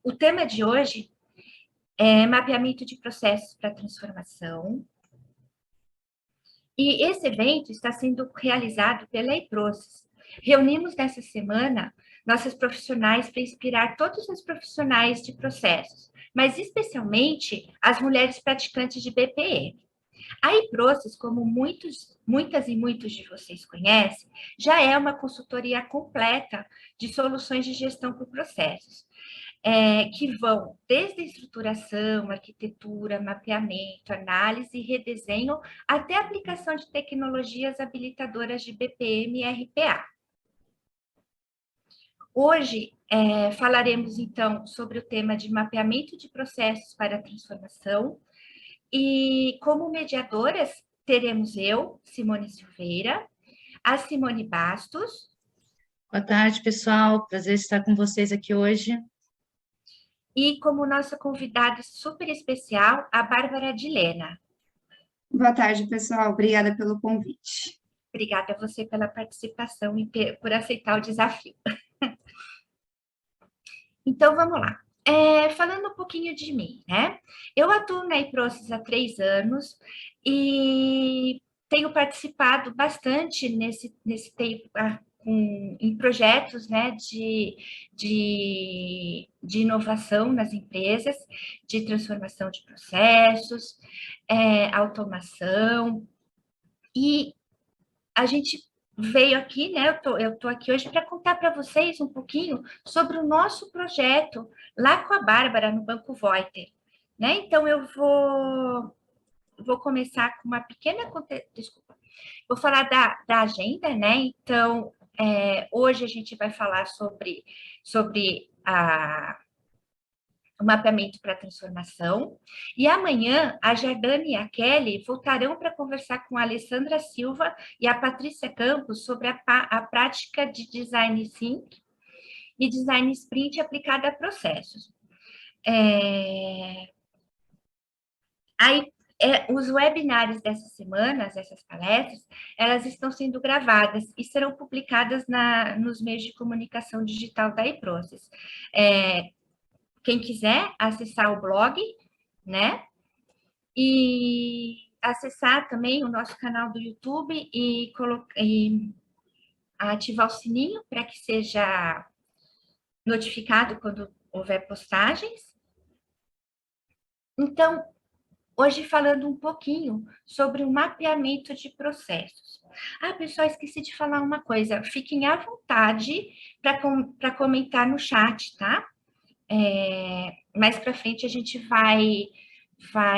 O tema de hoje é mapeamento de processos para transformação. E esse evento está sendo realizado pela IPROCES. Reunimos nessa semana nossas profissionais para inspirar todos os profissionais de processos, mas especialmente as mulheres praticantes de BPM. A IPROCES, como muitas e muitos de vocês conhecem, já é uma consultoria completa de soluções de gestão por processos. Que vão desde a estruturação, arquitetura, mapeamento, análise e redesenho, até a aplicação de tecnologias habilitadoras de BPM e RPA. Hoje, falaremos, então, sobre o tema de mapeamento de processos para a transformação, e como mediadoras, teremos eu, Simone Silveira, a Simone Bastos. Boa tarde, pessoal. Prazer estar com vocês aqui hoje. E como nossa convidada super especial, a Bárbara Dilena. Boa tarde, pessoal. Obrigada pelo convite. Obrigada a você pela participação e por aceitar o desafio. Então, vamos lá. Falando um pouquinho de mim, né? Eu atuo na IPROCES há 3 anos e tenho participado bastante nesse tempo em projetos, né, de inovação nas empresas, de transformação de processos, automação, e a gente veio aqui, né? Eu tô aqui hoje para contar para vocês um pouquinho sobre o nosso projeto lá com a Bárbara no Banco Voiter, né? Então eu vou começar com uma pequena desculpa. Vou falar da agenda, né? Então hoje a gente vai falar sobre o mapeamento para transformação. E amanhã, a Jardane e a Kelly voltarão para conversar com a Alessandra Silva e a Patrícia Campos sobre a prática de Design Think e Design Sprint aplicada a processos. Os webinários dessas semanas, essas palestras, elas estão sendo gravadas e serão publicadas nos meios de comunicação digital da IPROCES. Quem quiser acessar o blog, né? E acessar também o nosso canal do YouTube e ativar o sininho para que seja notificado quando houver postagens. Então, hoje falando um pouquinho sobre o mapeamento de processos. Pessoal, esqueci de falar uma coisa. Fiquem à vontade para comentar no chat, tá? Mais para frente a gente vai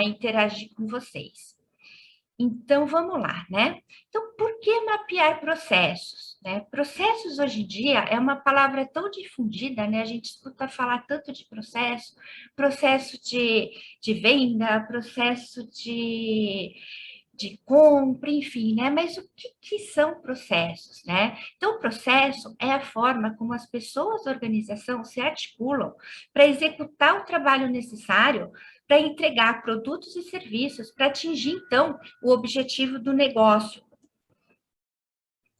interagir com vocês. Então, vamos lá, né? Então, por que mapear processos? Né? Processos, hoje em dia, é uma palavra tão difundida, né? A gente escuta falar tanto de processo de venda, processo de compra, enfim, né? Mas o que são processos, né? Então, o processo é a forma como as pessoas da organização se articulam para executar o trabalho necessário para entregar produtos e serviços para atingir, então, o objetivo do negócio.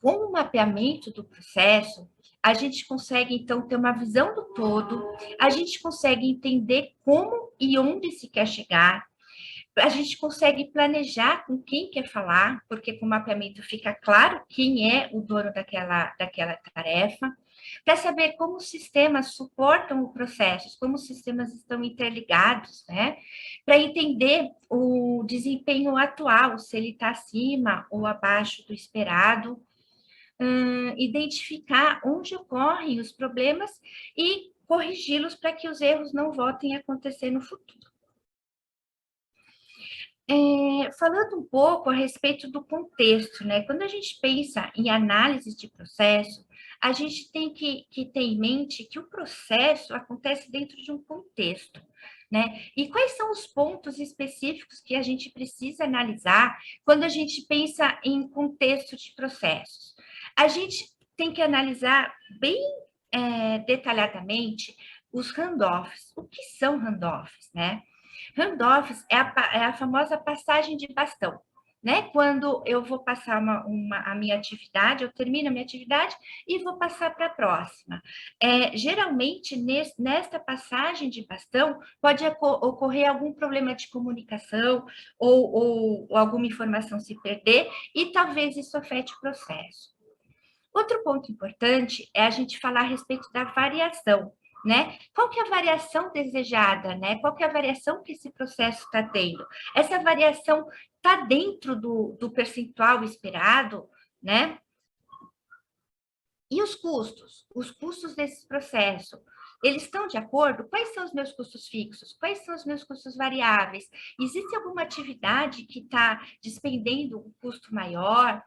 Com o mapeamento do processo, a gente consegue, então, ter uma visão do todo, a gente consegue entender como e onde se quer chegar, a gente consegue planejar com quem quer falar, porque com o mapeamento fica claro quem é o dono daquela tarefa, para saber como os sistemas suportam o processo, como os sistemas estão interligados, né? Para entender o desempenho atual, se ele está acima ou abaixo do esperado, identificar onde ocorrem os problemas e corrigi-los para que os erros não voltem a acontecer no futuro. Falando um pouco a respeito do contexto, né? Quando a gente pensa em análise de processo, a gente tem que ter em mente que o processo acontece dentro de um contexto, né? E quais são os pontos específicos que a gente precisa analisar quando a gente pensa em contexto de processos? A gente tem que analisar bem detalhadamente os handoffs. O que são handoffs, né? Handoffs é a famosa passagem de bastão. né? Quando eu vou passar a minha atividade, eu termino a minha atividade e vou passar para a próxima. Geralmente, nesta passagem de bastão, pode ocorrer algum problema de comunicação ou alguma informação se perder, e talvez isso afete o processo. Outro ponto importante é a gente falar a respeito da variação, né? Qual que é a variação desejada, né? Qual que é a variação que esse processo está tendo? Essa variação está dentro do percentual esperado, né? E os custos? Os custos desse processo, eles estão de acordo? Quais são os meus custos fixos? Quais são os meus custos variáveis? Existe alguma atividade que está despendendo um custo maior?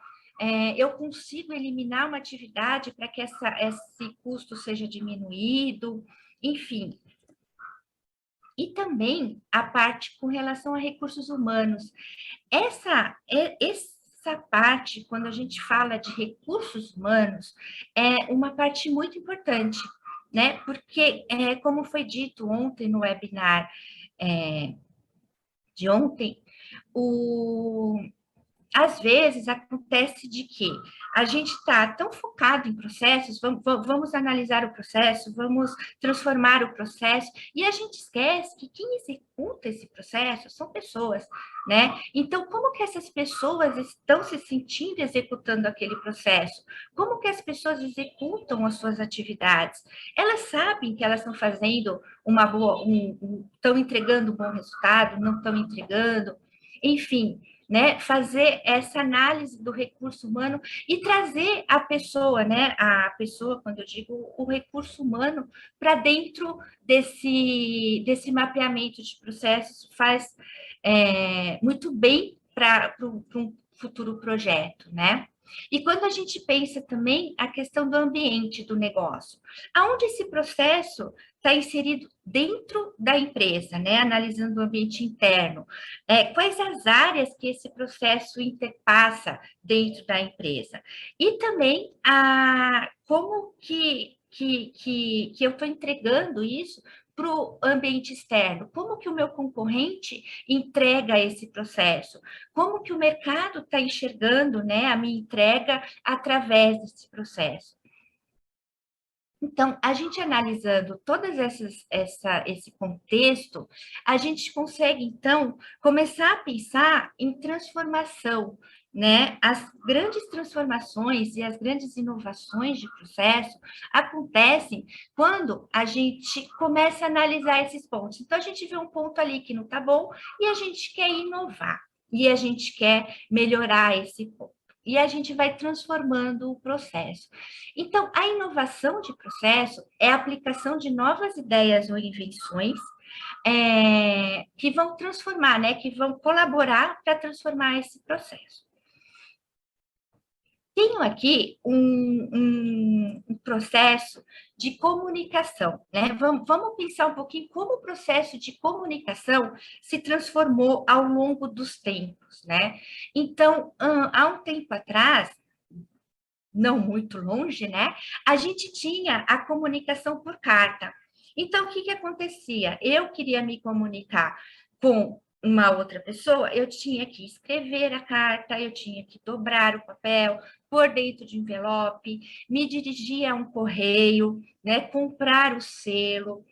Eu consigo eliminar uma atividade para que esse custo seja diminuído? Enfim. E também a parte com relação a recursos humanos. Essa parte, quando a gente fala de recursos humanos, é uma parte muito importante, né? Porque, como foi dito ontem no webinar de ontem, às vezes acontece de que a gente está tão focado em processos, vamos analisar o processo, vamos transformar o processo, e a gente esquece que quem executa esse processo são pessoas, né? Então, como que essas pessoas estão se sentindo executando aquele processo? Como que as pessoas executam as suas atividades? Elas sabem que elas estão fazendo uma boa, estão entregando um bom resultado, não estão entregando, enfim, né, fazer essa análise do recurso humano e trazer a pessoa, né, quando eu digo o recurso humano, para dentro desse mapeamento de processos, faz muito bem para um futuro projeto, né? E quando a gente pensa também a questão do ambiente do negócio, aonde esse processo está inserido dentro da empresa, né? Analisando o ambiente interno, quais as áreas que esse processo interpassa dentro da empresa, e também como que eu estou entregando isso para o ambiente externo, como que o meu concorrente entrega esse processo, como que o mercado está enxergando, né, a minha entrega através desse processo. Então, a gente analisando todas esse contexto, a gente consegue, então, começar a pensar em transformação, né? As grandes transformações e as grandes inovações de processo acontecem quando a gente começa a analisar esses pontos. Então, a gente vê um ponto ali que não está bom e a gente quer inovar, e a gente quer melhorar esse ponto. E a gente vai transformando o processo. Então, a inovação de processo é a aplicação de novas ideias ou invenções que vão transformar, né, que vão colaborar para transformar esse processo. Tenho aqui um processo de comunicação, né? Vamos pensar um pouquinho como o processo de comunicação se transformou ao longo dos tempos, né? Então, há um tempo atrás, não muito longe, né? A gente tinha a comunicação por carta. Então, o que acontecia? Eu queria me comunicar com uma outra pessoa, eu tinha que escrever a carta, eu tinha que dobrar o papel, pôr dentro de envelope, me dirigir a um correio, né? Comprar o selo,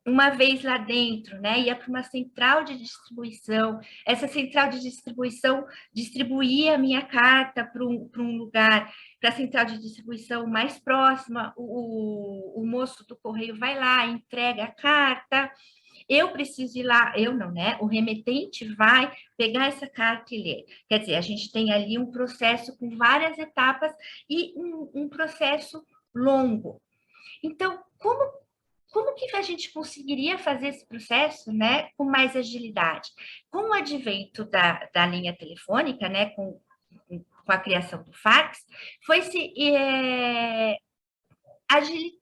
uma vez lá dentro, né, ia para uma central de distribuição, essa central de distribuição distribuía a minha carta para um lugar, para a central de distribuição mais próxima, o moço do correio vai lá, entrega a carta, eu preciso ir lá, eu não, né, o remetente vai pegar essa carta e ler. Quer dizer, a gente tem ali um processo com várias etapas e um processo longo. Então, como que a gente conseguiria fazer esse processo, né, com mais agilidade? Com o advento da linha telefônica, né, com a criação do fax, foi-se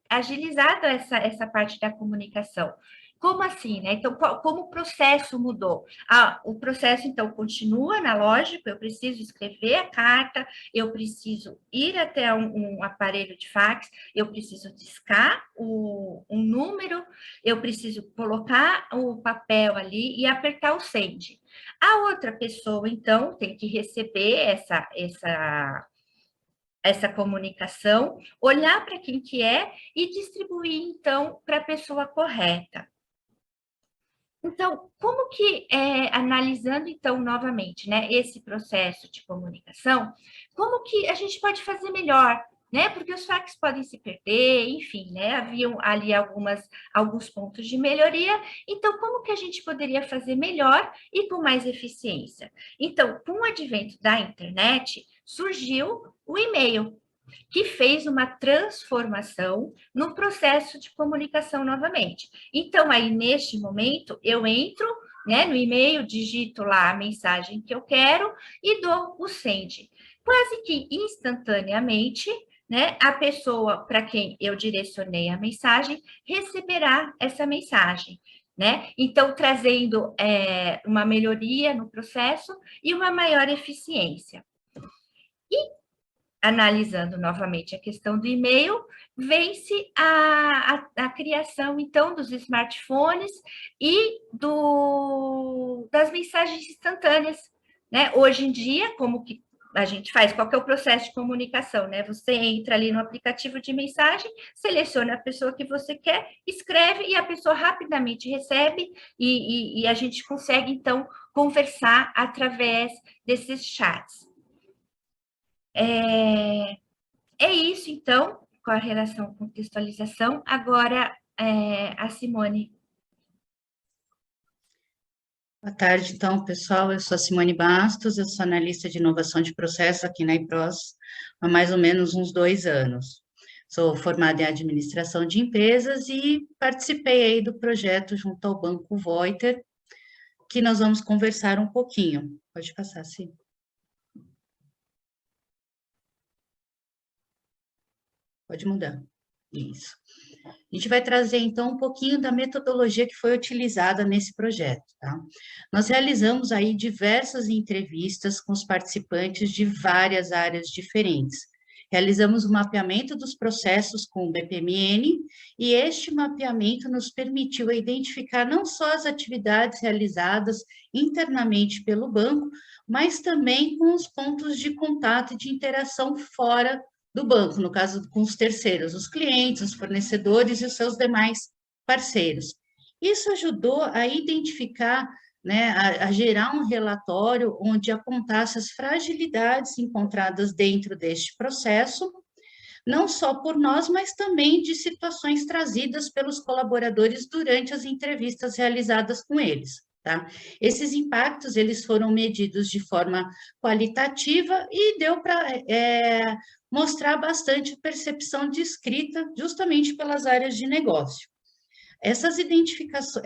agilizado essa parte da comunicação. Como assim, né? Então, como o processo mudou? O processo, então, continua analógico, eu preciso escrever a carta, eu preciso ir até um aparelho de fax, eu preciso discar um número, eu preciso colocar o papel ali e apertar o send. A outra pessoa, então, tem que receber essa comunicação, olhar para quem que é e distribuir, então, para a pessoa correta. Então, como que, analisando, então, novamente, né, esse processo de comunicação, como que a gente pode fazer melhor, né? Porque os fax podem se perder, enfim, né? Haviam ali alguns pontos de melhoria. Então, como que a gente poderia fazer melhor e com mais eficiência? Então, com o advento da internet, surgiu o e-mail, que fez uma transformação no processo de comunicação novamente. Então, aí, neste momento, eu entro, né, no e-mail, digito lá a mensagem que eu quero e dou o send. Quase que instantaneamente, né, a pessoa para quem eu direcionei a mensagem receberá essa mensagem. Né? Então, trazendo uma melhoria no processo e uma maior eficiência. Analisando novamente a questão do e-mail, vem-se a criação, então, dos smartphones e das mensagens instantâneas. Né? Hoje em dia, como que a gente faz? Qual que é o processo de comunicação? Né? Você entra ali no aplicativo de mensagem, seleciona a pessoa que você quer, escreve e a pessoa rapidamente recebe e a gente consegue, então, conversar através desses chats. É isso, então, com a relação contextualização. Agora, a Simone. Boa tarde, então, pessoal. Eu sou a Simone Bastos, eu sou analista de inovação de processo aqui na IPROS há mais ou menos uns 2 anos. Sou formada em administração de empresas e participei aí do projeto junto ao Banco Voiter, que nós vamos conversar um pouquinho. Pode passar, sim. Pode mudar. Isso. A gente vai trazer, então, um pouquinho da metodologia que foi utilizada nesse projeto, tá? Nós realizamos aí diversas entrevistas com os participantes de várias áreas diferentes. Realizamos o mapeamento dos processos com o BPMN e este mapeamento nos permitiu identificar não só as atividades realizadas internamente pelo banco, mas também com os pontos de contato e de interação fora do banco, no caso com os terceiros, os clientes, os fornecedores e os seus demais parceiros. Isso ajudou a identificar, né, a gerar um relatório onde apontasse as fragilidades encontradas dentro deste processo, não só por nós, mas também de situações trazidas pelos colaboradores durante as entrevistas realizadas com eles. Tá? Esses impactos, eles foram medidos de forma qualitativa e deu para mostrar bastante percepção de escrita, justamente pelas áreas de negócio. Essas identificações,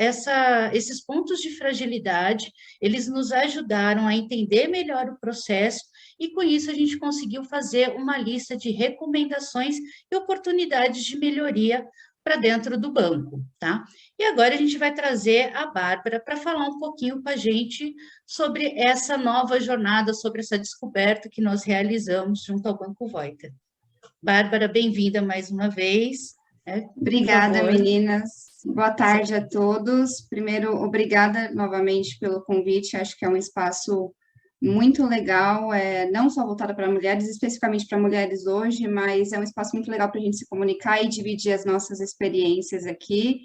esses pontos de fragilidade, eles nos ajudaram a entender melhor o processo e, com isso, a gente conseguiu fazer uma lista de recomendações e oportunidades de melhoria para dentro do banco, tá? E agora a gente vai trazer a Bárbara para falar um pouquinho com a gente sobre essa nova jornada, sobre essa descoberta que nós realizamos junto ao Banco Voiter. Bárbara, bem-vinda mais uma vez. Obrigada, meninas. Boa tarde a todos. Primeiro, obrigada novamente pelo convite. Acho que é um espaço muito legal, não só voltado para mulheres, especificamente para mulheres hoje, mas é um espaço muito legal para a gente se comunicar e dividir as nossas experiências aqui.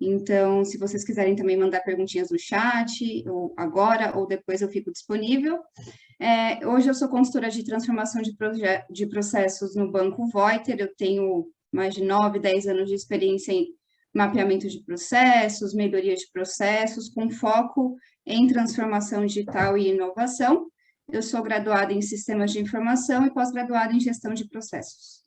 Então, se vocês quiserem também mandar perguntinhas no chat, ou agora, ou depois eu fico disponível. Hoje eu sou consultora de transformação de processos no Banco Voiter, eu tenho mais de 9, 10 anos de experiência em mapeamento de processos, melhoria de processos, com foco em transformação digital e inovação. Eu sou graduada em sistemas de informação e pós-graduada em gestão de processos.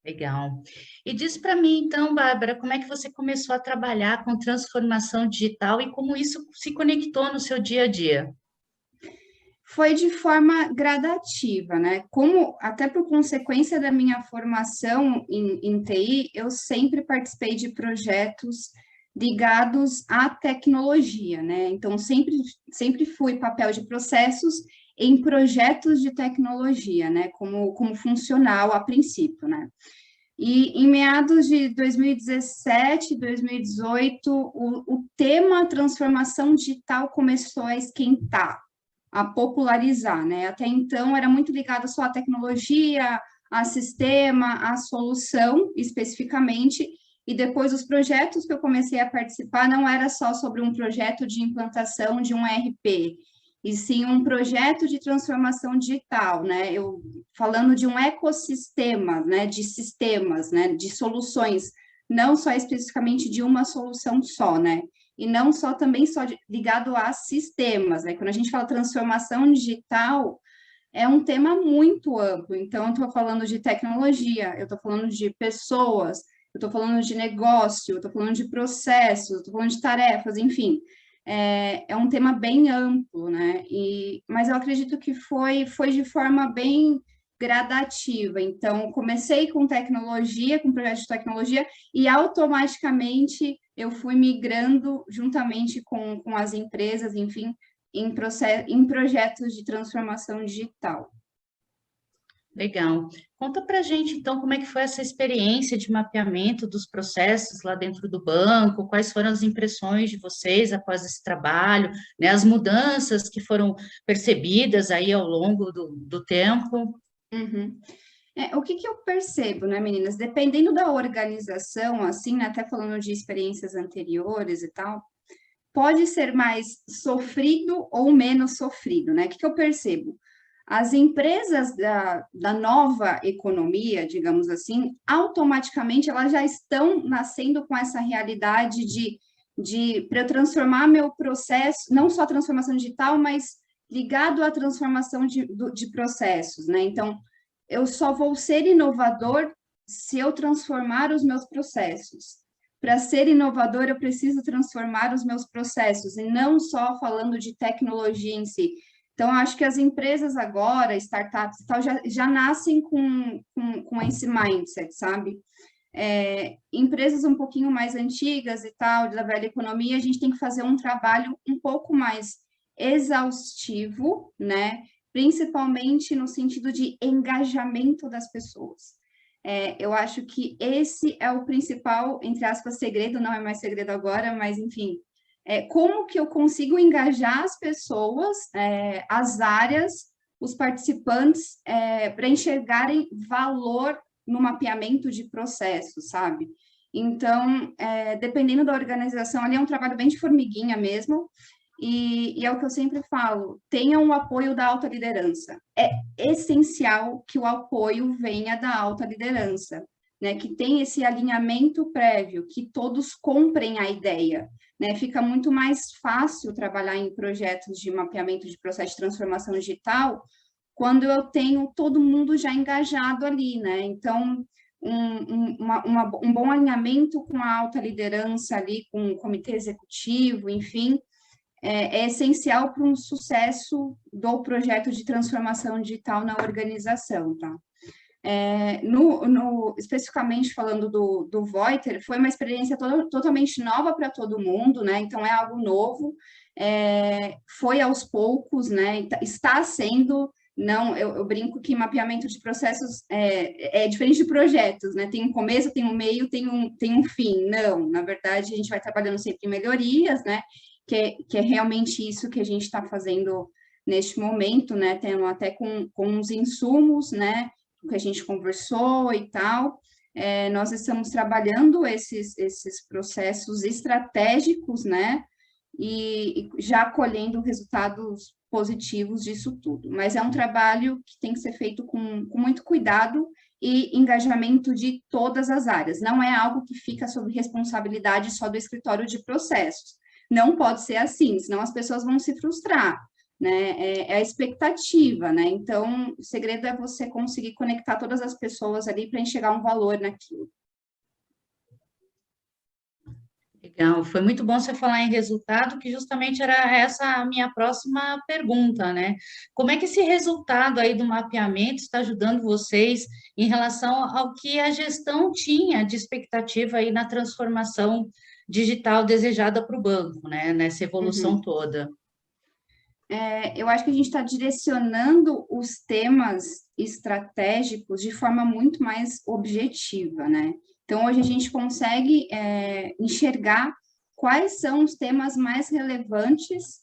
Legal. E diz para mim, então, Bárbara, como é que você começou a trabalhar com transformação digital e como isso se conectou no seu dia a dia? Foi de forma gradativa, né? Como, até por consequência da minha formação em TI, eu sempre participei de projetos ligados à tecnologia, né? Então, sempre fui papel de processos em projetos de tecnologia, né? Como funcional a princípio, né? E em meados de 2017, 2018, o tema transformação digital começou a esquentar, a popularizar, né? Até então era muito ligado só à tecnologia, a sistema, à solução especificamente, e depois os projetos que eu comecei a participar não era só sobre um projeto de implantação de um ERP, e sim um projeto de transformação digital, né? Eu falando de um ecossistema, né? De sistemas, né? De soluções, não só especificamente de uma solução só, né? E não só também ligado a sistemas, né? Quando a gente fala transformação digital, é um tema muito amplo. Então, eu estou falando de tecnologia, eu estou falando de pessoas, eu estou falando de negócio, eu estou falando de processos, eu estou falando de tarefas, enfim. É um tema bem amplo, né? Mas eu acredito que foi de forma bem gradativa. Então, comecei com tecnologia, com projeto de tecnologia, e automaticamente eu fui migrando juntamente com as empresas, enfim, em projetos de transformação digital. Legal. Conta para a gente, então, como é que foi essa experiência de mapeamento dos processos lá dentro do banco, quais foram as impressões de vocês após esse trabalho, né, as mudanças que foram percebidas aí ao longo do tempo. Uhum. O que eu percebo, né, meninas? Dependendo da organização, assim, né, até falando de experiências anteriores e tal, pode ser mais sofrido ou menos sofrido, né? O que eu percebo? As empresas da nova economia, digamos assim, automaticamente elas já estão nascendo com essa realidade para eu transformar meu processo, não só a transformação digital, mas ligado à transformação de processos, né? Então, eu só vou ser inovador se eu transformar os meus processos. Para ser inovador, eu preciso transformar os meus processos, e não só falando de tecnologia em si. Então, acho que as empresas agora, startups e tal, já nascem com esse mindset, sabe? Empresas um pouquinho mais antigas e tal, da velha economia, a gente tem que fazer um trabalho um pouco mais exaustivo, né? Principalmente no sentido de engajamento das pessoas. Eu acho que esse é o principal, entre aspas, segredo, não é mais segredo agora, mas enfim, como que eu consigo engajar as pessoas, as áreas, os participantes, para enxergarem valor no mapeamento de processos, sabe? Então, dependendo da organização, ali é um trabalho bem de formiguinha mesmo, e é o que eu sempre falo, tenham o apoio da alta liderança. É essencial que o apoio venha da alta liderança, né? Que tenha esse alinhamento prévio, que todos comprem a ideia, né? Fica muito mais fácil trabalhar em projetos de mapeamento de processo de transformação digital quando eu tenho todo mundo já engajado ali, né? Então, um bom alinhamento com a alta liderança ali, com o comitê executivo, enfim, é essencial para um sucesso do projeto de transformação digital na organização, tá? Especificamente falando do Voiter, foi uma experiência totalmente nova para todo mundo, né? Então, é algo novo, foi aos poucos, né? Está sendo, não, eu brinco que mapeamento de processos é diferente de projetos, né? Tem um começo, tem um meio, tem um fim. Não, na verdade, a gente vai trabalhando sempre em melhorias, né? Que é realmente isso que a gente está fazendo neste momento, né? Tendo até com os insumos, né? Que a gente conversou e tal. Nós estamos trabalhando esses processos estratégicos, né? E já colhendo resultados positivos disso tudo. Mas é um trabalho que tem que ser feito com muito cuidado e engajamento de todas as áreas. Não é algo que fica sob responsabilidade só do escritório de processos. Não pode ser assim, senão as pessoas vão se frustrar, né? É a expectativa, né? Então, o segredo é você conseguir conectar todas as pessoas ali para enxergar um valor naquilo. Legal, foi muito bom você falar em resultado, que justamente era essa a minha próxima pergunta, né? Como é que esse resultado aí do mapeamento está ajudando vocês em relação ao que a gestão tinha de expectativa aí na transformação digital desejada para o banco, né? Nessa evolução Uhum. toda. Eu acho que a gente está direcionando os temas estratégicos de forma muito mais objetiva, né? Então, hoje a gente consegue enxergar quais são os temas mais relevantes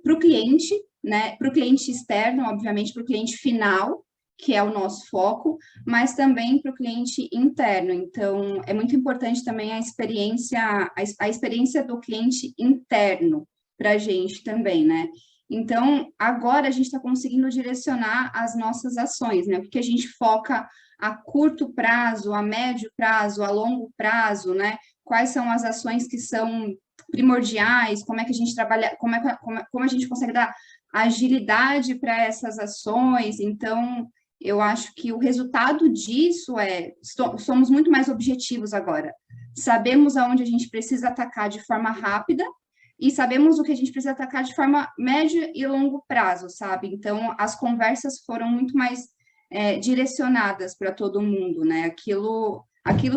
para o cliente, né? Para o cliente externo, obviamente, para o cliente final, que é o nosso foco, mas também para o cliente interno. Então, é muito importante também a experiência do cliente interno para a gente também, né? Então, agora a gente está conseguindo direcionar as nossas ações, né? Porque a gente foca a curto prazo, a médio prazo, a longo prazo, né? Quais são as ações que são primordiais, como é que a gente trabalha, como a gente consegue dar agilidade para essas ações. Então, eu acho que o resultado disso somos muito mais objetivos agora. Sabemos aonde a gente precisa atacar de forma rápida e sabemos o que a gente precisa atacar de forma média e longo prazo, sabe? Então, as conversas foram muito mais direcionadas para todo mundo, né? Aquilo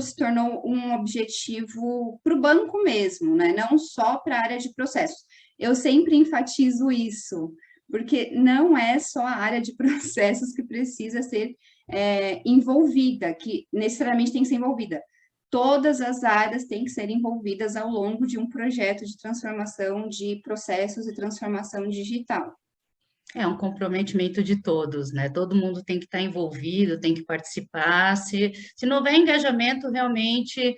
se tornou um objetivo para o banco mesmo, né? Não só para a área de processos. Eu sempre enfatizo isso, porque não é só a área de processos que precisa ser envolvida, que necessariamente tem que ser envolvida. Todas as áreas têm que ser envolvidas ao longo de um projeto de transformação de processos e transformação digital. É um comprometimento de todos, né? Todo mundo tem que estar envolvido, tem que participar. Se não houver engajamento, realmente,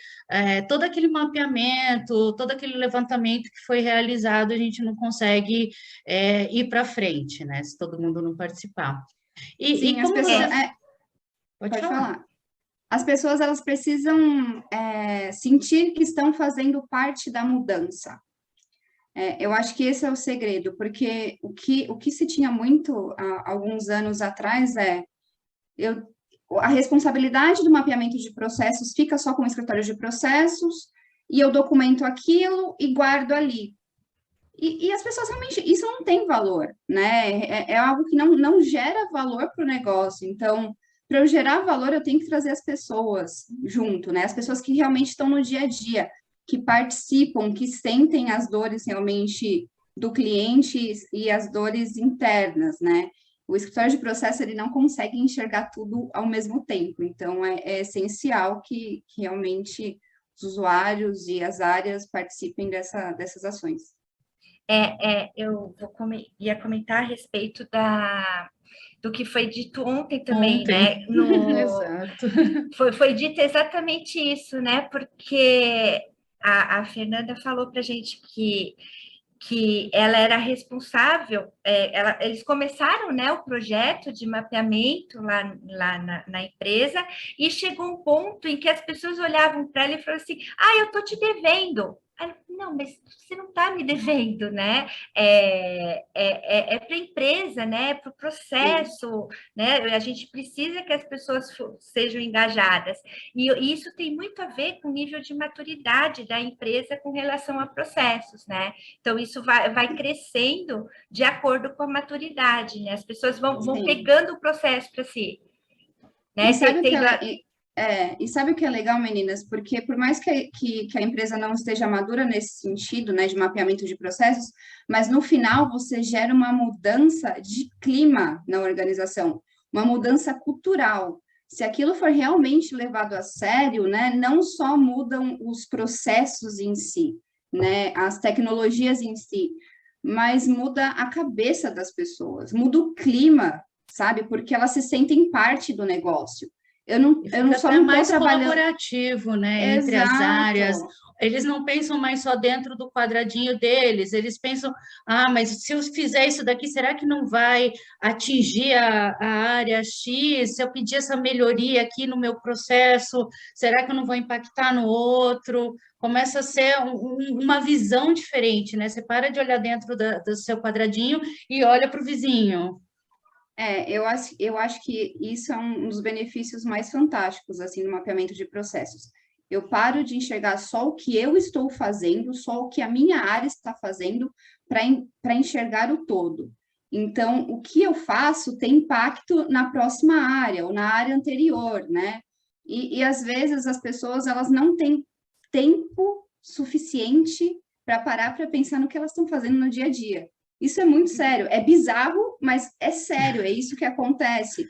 todo aquele mapeamento, todo aquele levantamento que foi realizado, a gente não consegue ir para frente, né? Se todo mundo não participar. Sim, as pessoas... Pode falar. As pessoas, elas precisam sentir que estão fazendo parte da mudança. Eu acho que esse é o segredo, porque o que se tinha muito há alguns anos atrás a responsabilidade do mapeamento de processos fica só com o escritório de processos, e eu documento aquilo e guardo ali. E as pessoas realmente, isso não tem valor, né? É algo que não gera valor para o negócio. Então, para eu gerar valor, eu tenho que trazer as pessoas junto, né? As pessoas que realmente estão no dia a dia, que participam, que sentem as dores realmente do cliente e as dores internas, né? O escritório de processo, ele não consegue enxergar tudo ao mesmo tempo. Então, é essencial que realmente os usuários e as áreas participem dessas ações. Eu ia comentar a respeito do que foi dito ontem também, né? Exato. Foi dito exatamente isso, né? Porque a Fernanda falou para a gente que ela era responsável, eles começaram, né, o projeto de mapeamento lá na empresa, e chegou um ponto em que as pessoas olhavam para ela e falaram assim, eu estou te devendo. Não, mas você não está me devendo, né? Para a empresa, né? Para o processo, né? A gente precisa que as pessoas sejam engajadas. E isso tem muito a ver com o nível de maturidade da empresa com relação a processos, né? Então, isso vai crescendo de acordo com a maturidade, né? As pessoas vão pegando o processo para si. Né? E sabe o que é legal, meninas? Porque por mais que a empresa não esteja madura nesse sentido, né, de mapeamento de processos, mas no final você gera uma mudança de clima na organização, uma mudança cultural. Se aquilo for realmente levado a sério, né, não só mudam os processos em si, né, as tecnologias em si, mas muda a cabeça das pessoas, muda o clima, sabe? Porque elas se sentem parte do negócio. Eu não só não mais trabalhando... colaborativo, né, entre as áreas. Eles não pensam mais só dentro do quadradinho deles, eles pensam, mas se eu fizer isso daqui, será que não vai atingir a área X? Se eu pedir essa melhoria aqui no meu processo, será que eu não vou impactar no outro? Começa a ser uma visão diferente, né? Você para de olhar dentro do seu quadradinho e olha para o vizinho. Eu acho que isso é um dos benefícios mais fantásticos, assim, no mapeamento de processos. Eu paro de enxergar só o que eu estou fazendo, só o que a minha área está fazendo, para enxergar o todo. Então, o que eu faço tem impacto na próxima área, ou na área anterior, né? E às vezes, as pessoas, elas não têm tempo suficiente para parar para pensar no que elas estão fazendo no dia a dia. Isso é muito sério, é bizarro, mas é sério, é isso que acontece.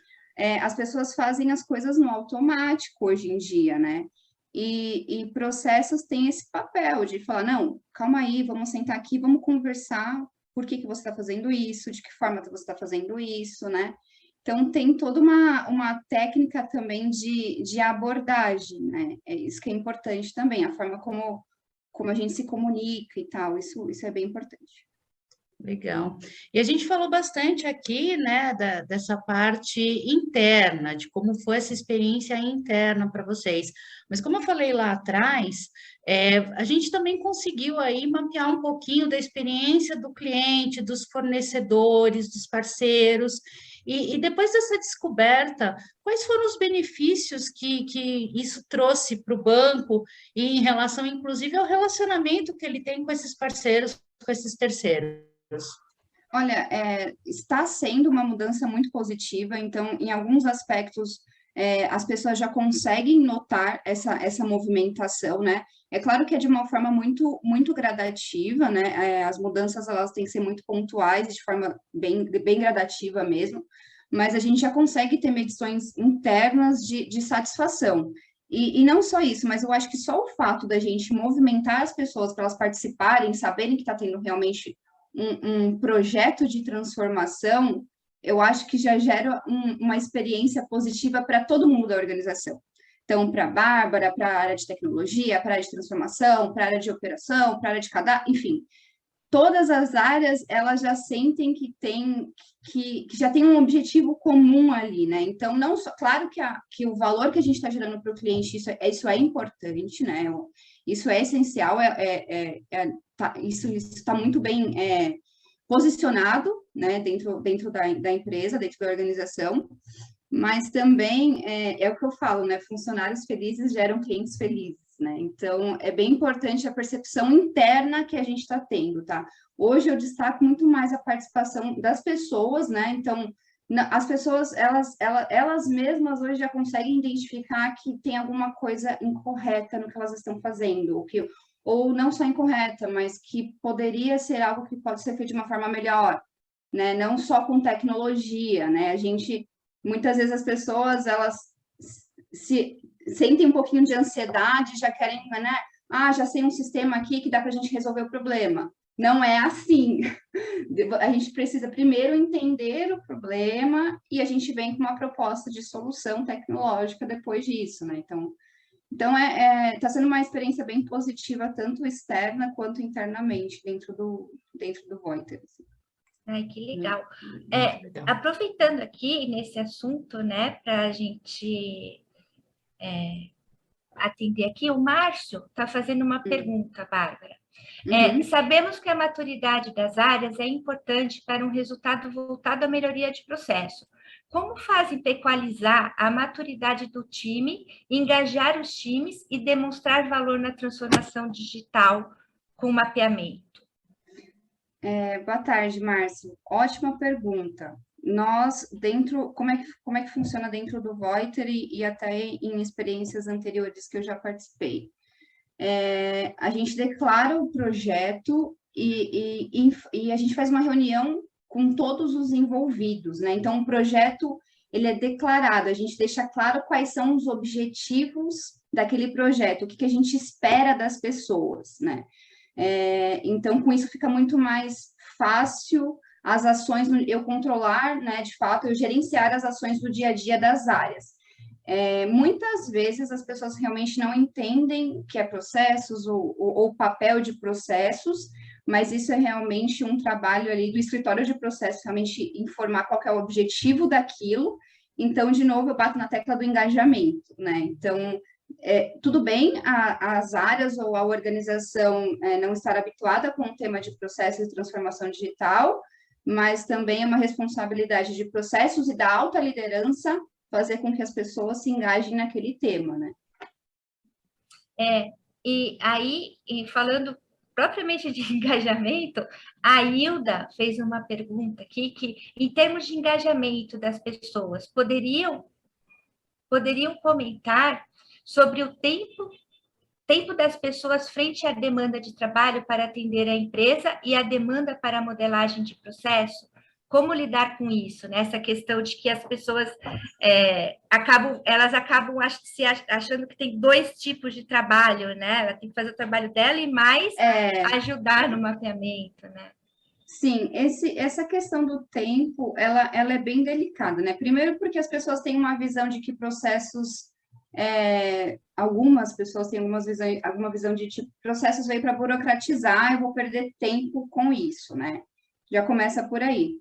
As pessoas fazem as coisas no automático hoje em dia, né? E processos têm esse papel de falar, não, calma aí, vamos sentar aqui, vamos conversar, por que você está fazendo isso, de que forma você está fazendo isso, né? Então, tem toda uma técnica também de abordagem, né? É isso que é importante também, a forma como a gente se comunica e tal, isso é bem importante. Legal. E a gente falou bastante aqui, né, dessa parte interna, de como foi essa experiência interna para vocês. Mas como eu falei lá atrás, a gente também conseguiu aí mapear um pouquinho da experiência do cliente, dos fornecedores, dos parceiros. E depois dessa descoberta, quais foram os benefícios que isso trouxe para o banco e em relação, inclusive, ao relacionamento que ele tem com esses parceiros, com esses terceiros? Olha, está sendo uma mudança muito positiva, então, em alguns aspectos, as pessoas já conseguem notar essa movimentação, né? É claro que é de uma forma muito, muito gradativa, né? As mudanças, elas têm que ser muito pontuais, de forma bem gradativa mesmo, mas a gente já consegue ter medições internas de satisfação. E não só isso, mas eu acho que só o fato da gente movimentar as pessoas para elas participarem, saberem que está tendo realmente um projeto de transformação, eu acho que já gera uma experiência positiva para todo mundo da organização. Então, para a Bárbara, para a área de tecnologia, para a área de transformação, para a área de operação, para a área de cadastro, enfim, todas as áreas, elas já sentem que já tem um objetivo comum ali, né? Então, não só, claro que o valor que a gente está gerando para o cliente, isso é importante, né? Isso é essencial, isso está muito bem posicionado, né, dentro da empresa, dentro da organização, mas também é o que eu falo, né? Funcionários felizes geram clientes felizes, né? Então, é bem importante a percepção interna que a gente está tendo, tá? Hoje eu destaco muito mais a participação das pessoas, né? Então, as pessoas, elas mesmas hoje já conseguem identificar que tem alguma coisa incorreta no que elas estão fazendo, ou não só incorreta, mas que poderia ser algo que pode ser feito de uma forma melhor, né? Não só com tecnologia, né? Muitas vezes as pessoas, elas se sentem um pouquinho de ansiedade, já querem, né? Já sei um sistema aqui que dá para a gente resolver o problema. Não é assim. A gente precisa primeiro entender o problema e a gente vem com uma proposta de solução tecnológica depois disso, né? Então está sendo uma experiência bem positiva, tanto externa quanto internamente, dentro do Voiter. Assim. Ai, que legal. Legal. Aproveitando aqui nesse assunto, né, para a gente atender aqui, o Márcio está fazendo uma pergunta, Bárbara. Sabemos que a maturidade das áreas é importante para um resultado voltado à melhoria de processo. Como fazem para equalizar a maturidade do time, engajar os times e demonstrar valor na transformação digital com mapeamento? Boa tarde, Márcio. Ótima pergunta. Nós, como é que funciona dentro do Voiter e até em experiências anteriores que eu já participei? A gente declara o projeto e a gente faz uma reunião com todos os envolvidos, né? Então, o projeto, ele é declarado, a gente deixa claro quais são os objetivos daquele projeto, o que a gente espera das pessoas, né? Então, com isso fica muito mais fácil as ações, eu controlar, né, de fato, eu gerenciar as ações do dia a dia das áreas. Muitas vezes as pessoas realmente não entendem o que é processos ou o papel de processos, mas isso é realmente um trabalho ali do escritório de processos, realmente informar qual é o objetivo daquilo. Então, de novo, eu bato na tecla do engajamento, né? Então, tudo bem as áreas ou a organização não estar habituada com o tema de processos de transformação digital, mas também é uma responsabilidade de processos e da alta liderança fazer com que as pessoas se engajem naquele tema, né? E aí, falando propriamente de engajamento, a Hilda fez uma pergunta aqui que, em termos de engajamento das pessoas, poderiam comentar sobre o tempo tempo das pessoas frente à demanda de trabalho para atender a empresa e a demanda para a modelagem de processo. Como lidar com isso, né? Essa questão de que as pessoas acabam se achando que tem dois tipos de trabalho, né? Ela tem que fazer o trabalho dela e mais ajudar no mapeamento, né? Sim, essa questão do tempo, ela é bem delicada, né? Primeiro porque as pessoas têm uma visão de que processos, algumas pessoas têm alguma visão de tipo, processos veio para burocratizar, eu vou perder tempo com isso, né? Já começa por aí.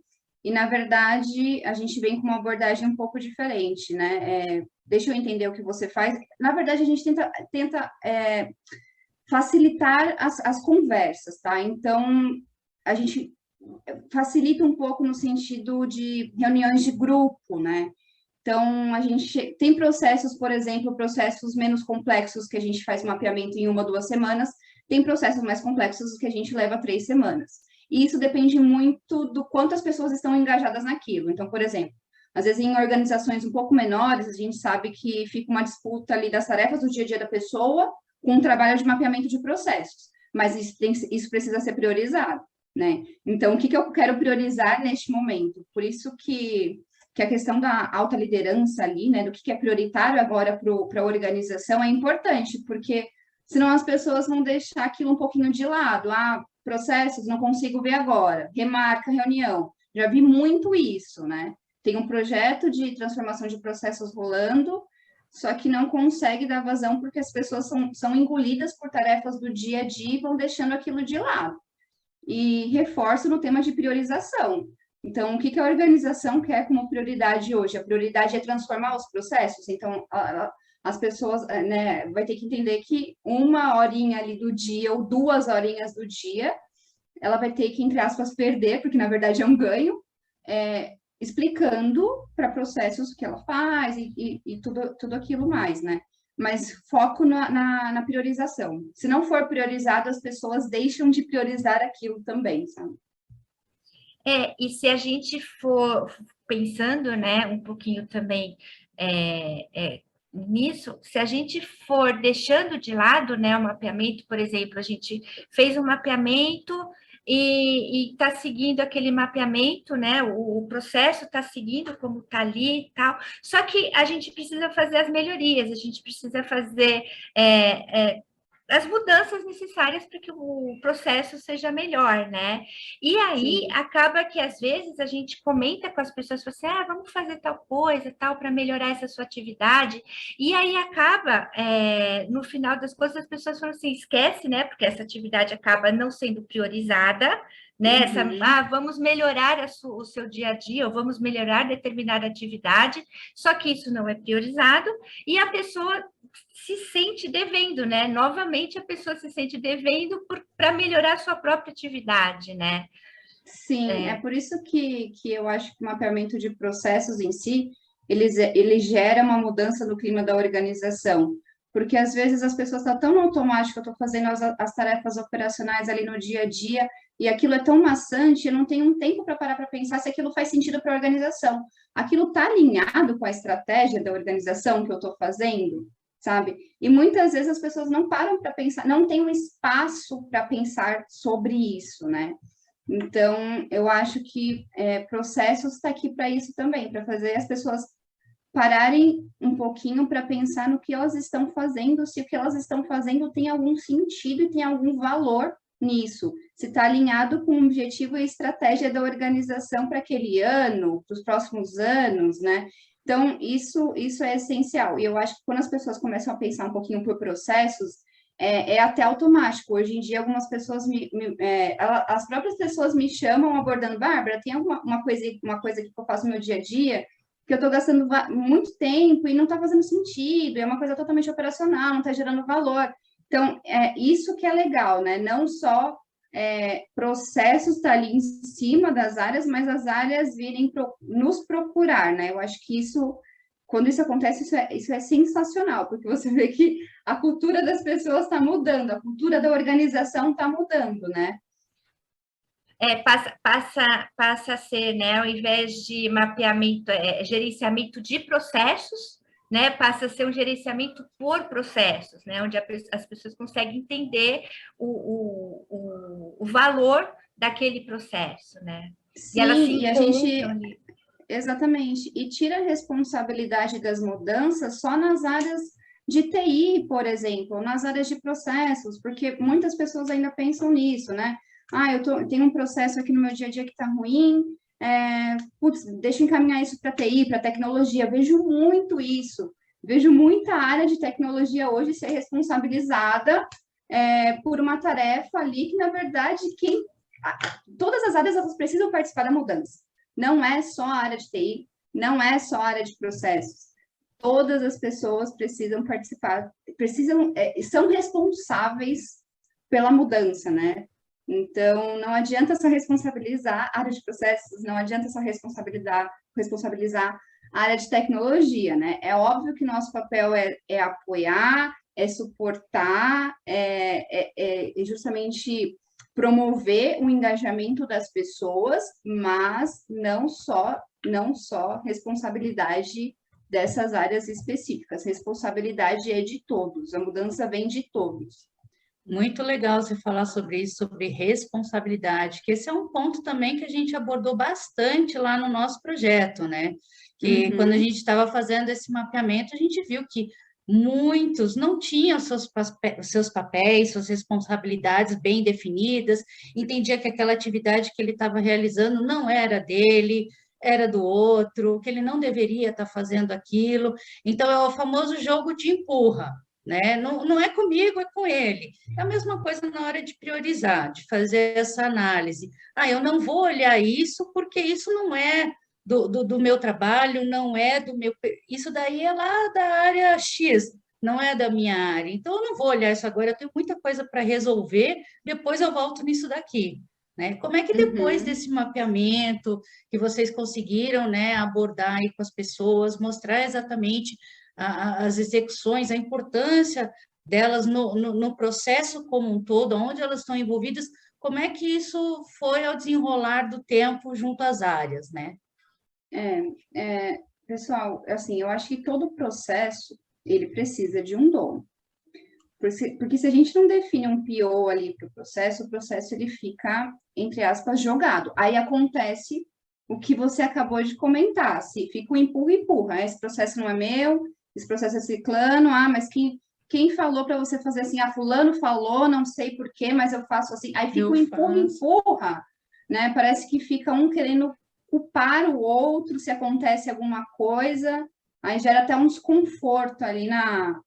E, na verdade, a gente vem com uma abordagem um pouco diferente, né? Deixa eu entender o que você faz. Na verdade, a gente tenta facilitar as conversas, tá? Então, a gente facilita um pouco no sentido de reuniões de grupo, né? Então, a gente tem processos, por exemplo, processos menos complexos que a gente faz mapeamento em 1 ou 2 semanas, tem processos mais complexos que a gente leva 3 semanas. E isso depende muito do quanto as pessoas estão engajadas naquilo. Então, por exemplo, às vezes em organizações um pouco menores, a gente sabe que fica uma disputa ali das tarefas do dia a dia da pessoa com o trabalho de mapeamento de processos, mas isso precisa ser priorizado, né? Então, o que eu quero priorizar neste momento? Por isso que a questão da alta liderança ali, né, do que é prioritário agora para a organização é importante, porque senão as pessoas vão deixar aquilo um pouquinho de lado. Processos, não consigo ver agora, remarca a reunião. Já vi muito isso, né? Tem um projeto de transformação de processos rolando, só que não consegue dar vazão porque as pessoas são engolidas por tarefas do dia a dia e vão deixando aquilo de lado. E reforço no tema de priorização. Então, o que a organização quer como prioridade hoje? A prioridade é transformar os processos. Então, as pessoas, né, vai ter que entender que 1 horinha ali do dia ou 2 horinhas do dia, ela vai ter que, entre aspas, perder, porque na verdade é um ganho, explicando para processos o que ela faz e tudo aquilo mais, né? Mas foco na priorização. Se não for priorizado, as pessoas deixam de priorizar aquilo também, sabe? E se a gente for pensando, né, um pouquinho também nisso, se a gente for deixando de lado, né, o mapeamento, por exemplo, a gente fez um mapeamento e está seguindo aquele mapeamento, né? O processo está seguindo como está ali e tal. Só que a gente precisa fazer as melhorias, a gente precisa fazer as mudanças necessárias para que o processo seja melhor, né? E aí Sim. acaba que às vezes a gente comenta com as pessoas, assim, vamos fazer tal coisa, tal, para melhorar essa sua atividade. E aí acaba, no final das coisas, as pessoas falam assim, esquece, né? Porque essa atividade acaba não sendo priorizada, né? Vamos melhorar o seu dia a dia, ou vamos melhorar determinada atividade, só que isso não é priorizado, e a pessoa se sente devendo, né? Novamente, a pessoa se sente devendo para melhorar a sua própria atividade, né? Sim, é por isso que eu acho que o mapeamento de processos em si, ele gera uma mudança no clima da organização, porque às vezes as pessoas estão tão no automático, eu estou fazendo as tarefas operacionais ali no dia a dia, e aquilo é tão maçante, eu não tenho um tempo para parar para pensar se aquilo faz sentido para a organização. Aquilo está alinhado com a estratégia da organização que eu estou fazendo, sabe? E muitas vezes as pessoas não param para pensar, não tem um espaço para pensar sobre isso, né? Então, eu acho que processos está aqui para isso também, para fazer as pessoas pararem um pouquinho para pensar no que elas estão fazendo, se o que elas estão fazendo tem algum sentido e tem algum valor nisso, se está alinhado com o objetivo e estratégia da organização para aquele ano, para os próximos anos, né? Então, isso é essencial. E eu acho que quando as pessoas começam a pensar um pouquinho por processos, é até automático. Hoje em dia, algumas pessoas as próprias pessoas me chamam abordando, Bárbara, tem uma coisa que eu faço no meu dia a dia que eu estou gastando muito tempo e não está fazendo sentido, é uma coisa totalmente operacional, não está gerando valor. Então, isso que é legal, né? Não só processos estar ali em cima das áreas, mas as áreas virem nos procurar, né? Eu acho que isso, quando isso acontece, isso é sensacional, porque você vê que a cultura das pessoas está mudando, a cultura da organização está mudando, né? Passa a ser, né, ao invés de mapeamento, gerenciamento de processos, né, passa a ser um gerenciamento por processos, né, onde as pessoas conseguem entender o valor daquele processo, né? E elas se Sim, e a gente, encontram ali. exatamente, e tira a responsabilidade das mudanças só nas áreas de TI, por exemplo, nas áreas de processos, porque muitas pessoas ainda pensam nisso, né? Ah, tenho um processo aqui no meu dia a dia que está ruim, putz, deixa eu encaminhar isso para TI, para tecnologia. Vejo muito isso. Vejo muita área de tecnologia hoje ser responsabilizada por uma tarefa ali que, na verdade, todas as áreas elas precisam participar da mudança. Não é só a área de TI, não é só a área de processos. Todas as pessoas precisam participar, são responsáveis pela mudança, né? Então, não adianta só responsabilizar a área de processos, não adianta só responsabilizar a área de tecnologia, né? É óbvio que nosso papel é apoiar, é suportar, é justamente promover o engajamento das pessoas, mas não só responsabilidade dessas áreas específicas. Responsabilidade é de todos, a mudança vem de todos. Muito legal você falar sobre isso, sobre responsabilidade, que esse é um ponto também que a gente abordou bastante lá no nosso projeto, né? Que quando a gente estava fazendo esse mapeamento, a gente viu que muitos não tinham seus papéis, suas responsabilidades bem definidas, entendia que aquela atividade que ele estava realizando não era dele, era do outro, que ele não deveria estar fazendo aquilo. Então, é o famoso jogo de empurra, né? Não é comigo, é com ele. É a mesma coisa na hora de priorizar, de fazer essa análise. Ah, eu não vou olhar isso porque isso não é do meu trabalho, não é do meu. Isso daí é lá da área X, não é da minha área. Então, eu não vou olhar isso agora, eu tenho muita coisa para resolver, depois eu volto nisso daqui. Né? Como é que depois desse mapeamento que vocês conseguiram, né, abordar aí com as pessoas, mostrar exatamente as execuções, a importância delas no processo como um todo, onde elas estão envolvidas, como é que isso foi ao desenrolar do tempo junto às áreas, né? Pessoal, assim, eu acho que todo processo, ele precisa de um dono. Porque se a gente não define um PO ali para o processo ele fica, entre aspas, jogado. Aí acontece o que você acabou de comentar, se fica o empurra, esse processo não é meu, esse processo é ciclano, mas quem falou para você fazer assim? Fulano falou, não sei por quê, mas eu faço assim. Aí fica o empurra, né? Parece que fica um querendo culpar o outro se acontece alguma coisa, aí gera até um desconforto ali na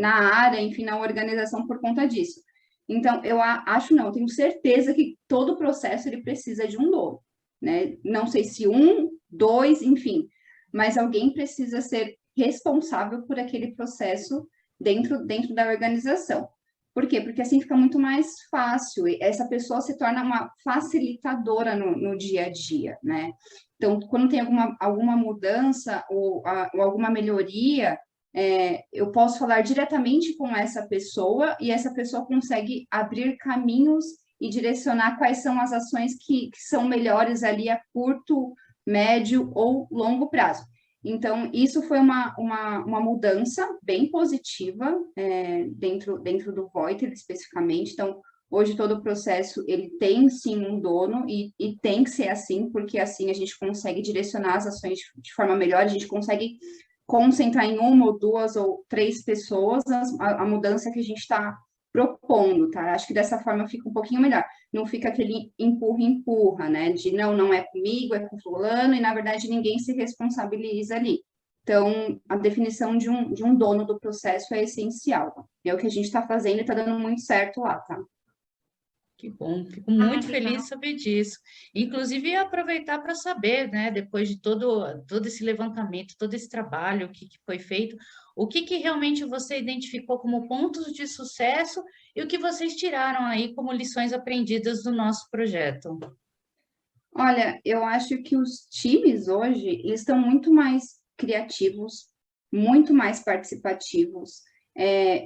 área, enfim, na organização por conta disso. Então, eu acho não, eu tenho certeza que todo processo ele precisa de um dono, né? Não sei se um, dois, enfim, mas alguém precisa ser responsável por aquele processo dentro da organização. Por quê? Porque assim fica muito mais fácil, essa pessoa se torna uma facilitadora no dia a dia, né? Então, quando tem alguma mudança ou alguma melhoria, eu posso falar diretamente com essa pessoa e essa pessoa consegue abrir caminhos e direcionar quais são as ações que são melhores ali a curto, médio ou longo prazo. Então, isso foi uma mudança bem positiva dentro do Voiter, especificamente. Então, hoje todo o processo, ele tem sim um dono e tem que ser assim, porque assim a gente consegue direcionar as ações de forma melhor, a gente consegue concentrar em uma ou duas ou três pessoas a mudança que a gente está propondo, tá? Acho que dessa forma fica um pouquinho melhor. Não fica aquele empurra, né? De não é comigo, é com fulano, e na verdade ninguém se responsabiliza ali. Então, a definição de um dono do processo é essencial. É o que a gente está fazendo e está dando muito certo lá, tá? Que bom, fico muito feliz de saber disso. Inclusive, aproveitar para saber, né, depois de todo esse levantamento, todo esse trabalho que foi feito, o que realmente você identificou como pontos de sucesso e o que vocês tiraram aí como lições aprendidas do nosso projeto. Olha, eu acho que os times hoje eles estão muito mais criativos, muito mais participativos.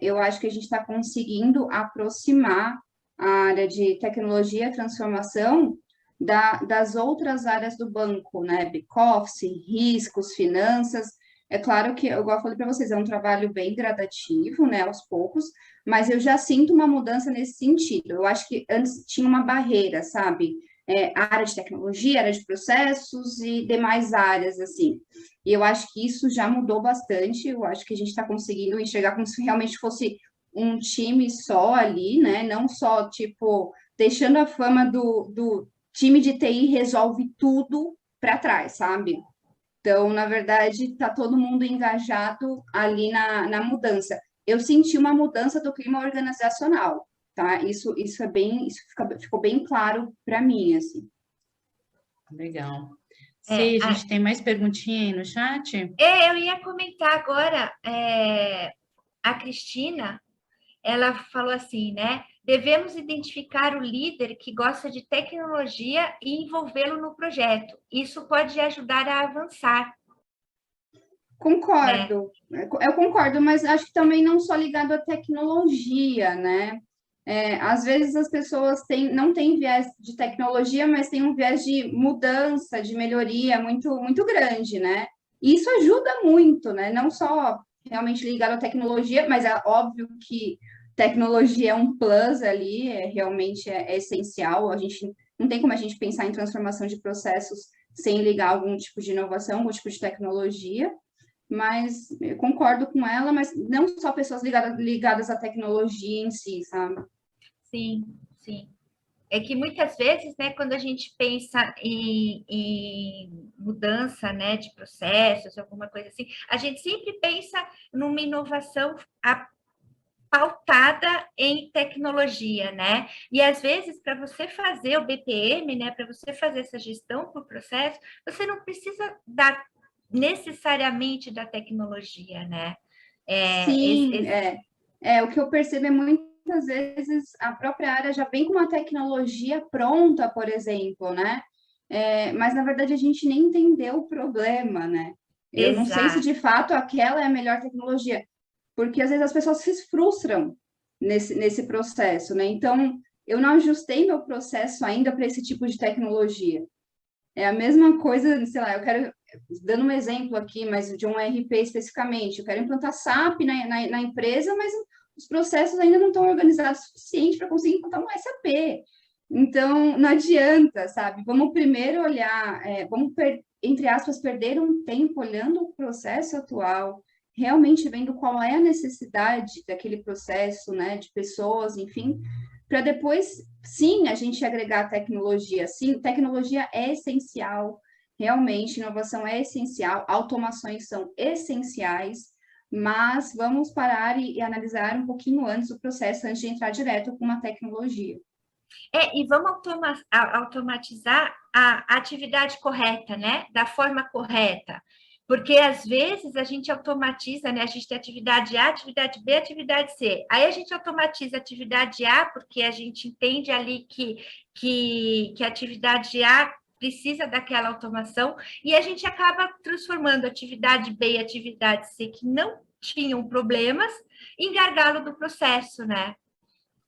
Eu acho que a gente está conseguindo aproximar a área de tecnologia e transformação das outras áreas do banco, né? Back-office, riscos, finanças, É claro que, igual eu falei para vocês, é um trabalho bem gradativo, né, aos poucos, mas eu já sinto uma mudança nesse sentido. Eu acho que antes tinha uma barreira, sabe? A área de tecnologia, área de processos e demais áreas, assim. E eu acho que isso já mudou bastante. Eu acho que a gente está conseguindo enxergar como se realmente fosse um time só ali, né? Não só, tipo, deixando a fama do time de TI resolve tudo para trás, sabe? Então, na verdade, está todo mundo engajado ali na mudança. Eu senti uma mudança do clima organizacional, tá? Isso é bem, ficou bem claro para mim, assim. Legal. É, Sim, a gente tem mais perguntinha aí no chat? eu ia comentar agora, a Cristina, ela falou assim, né? Devemos identificar o líder que gosta de tecnologia e envolvê-lo no projeto. Isso pode ajudar a avançar, né? Concordo, eu concordo, mas acho que também não só ligado à tecnologia, né? Às vezes as pessoas não têm viés de tecnologia, mas têm um viés de mudança, de melhoria muito, muito grande, né? E isso ajuda muito, né? Não só realmente ligado à tecnologia, mas é óbvio que tecnologia é um plus ali, realmente é essencial. A gente não tem como a gente pensar em transformação de processos sem ligar algum tipo de inovação, algum tipo de tecnologia, mas eu concordo com ela, mas não só pessoas ligadas à tecnologia em si, sabe? Sim, sim. É que muitas vezes, né, quando a gente pensa em mudança, né, de processos, alguma coisa assim, a gente sempre pensa numa inovação pautada em tecnologia, né? E às vezes, para você fazer o BPM, né, para você fazer essa gestão por processo, você não precisa necessariamente da tecnologia, né? Sim, o que eu percebo é muitas vezes a própria área já vem com uma tecnologia pronta, por exemplo, né? Mas na verdade a gente nem entendeu o problema, né? Eu não sei se Exato. de fato aquela é a melhor tecnologia, porque às vezes as pessoas se frustram nesse processo, né? Então, eu não ajustei meu processo ainda para esse tipo de tecnologia. É a mesma coisa, sei lá, eu quero, dando um exemplo aqui, mas de um RP especificamente, eu quero implantar SAP na empresa, mas os processos ainda não estão organizados o suficiente para conseguir implantar um SAP. Então, não adianta, sabe? Vamos primeiro olhar, entre aspas, perder um tempo olhando o processo atual, realmente vendo qual é a necessidade daquele processo, né, de pessoas, enfim, para depois, sim, a gente agregar tecnologia. Sim, tecnologia é essencial, realmente, inovação é essencial, automações são essenciais, mas vamos parar e analisar um pouquinho antes o processo, antes de entrar direto com uma tecnologia. E vamos automatizar a atividade correta, né? Da forma correta. Porque às vezes a gente automatiza, né? A gente tem atividade A, atividade B, atividade C. Aí a gente automatiza a atividade A, porque a gente entende ali que a atividade A precisa daquela automação, e a gente acaba transformando a atividade B e a atividade C, que não tinham problemas, em gargalo do processo, né?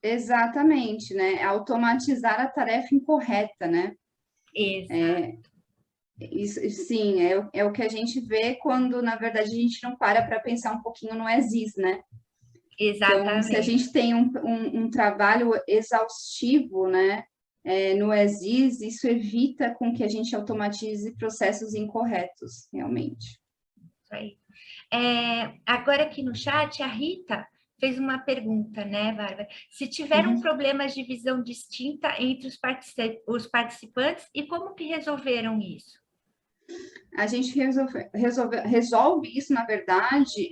Exatamente, né? Automatizar a tarefa incorreta, né? Exato. Isso, sim, é o que a gente vê quando, na verdade, a gente não para pensar um pouquinho no ESIS, né? Então, se a Exatamente. gente tem um trabalho exaustivo, né, no ESIS, isso evita com que a gente automatize processos incorretos, realmente. Isso aí. Agora aqui no chat, a Rita fez uma pergunta, né, Bárbara? Se tiveram Uhum. problemas de visão distinta entre os participantes e como que resolveram isso? A gente resolve isso, na verdade,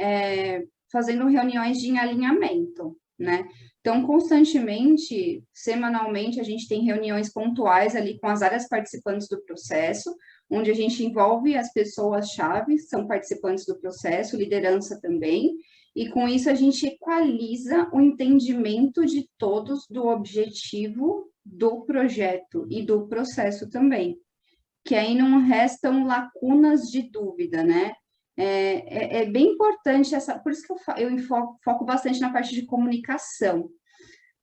fazendo reuniões de alinhamento, né? Então, constantemente, semanalmente, a gente tem reuniões pontuais ali com as áreas participantes do processo, onde a gente envolve as pessoas-chave, são participantes do processo, liderança também, e com isso a gente equaliza o entendimento de todos do objetivo do projeto e do processo também, que aí não restam lacunas de dúvida, né? É bem importante por isso que eu foco bastante na parte de comunicação,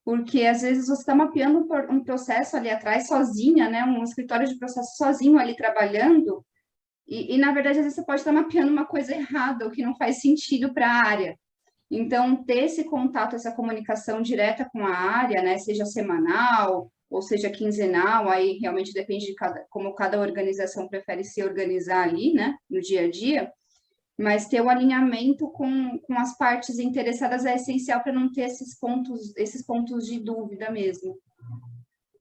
porque às vezes você está mapeando um processo ali atrás sozinha, né? Um escritório de processo sozinho ali trabalhando, na verdade, às vezes você pode estar mapeando uma coisa errada, o que não faz sentido para a área. Então, ter esse contato, essa comunicação direta com a área, né, seja semanal ou seja quinzenal, aí realmente depende de como cada organização prefere se organizar ali, né, no dia a dia, mas ter o alinhamento com as partes interessadas é essencial para não ter esses pontos de dúvida mesmo.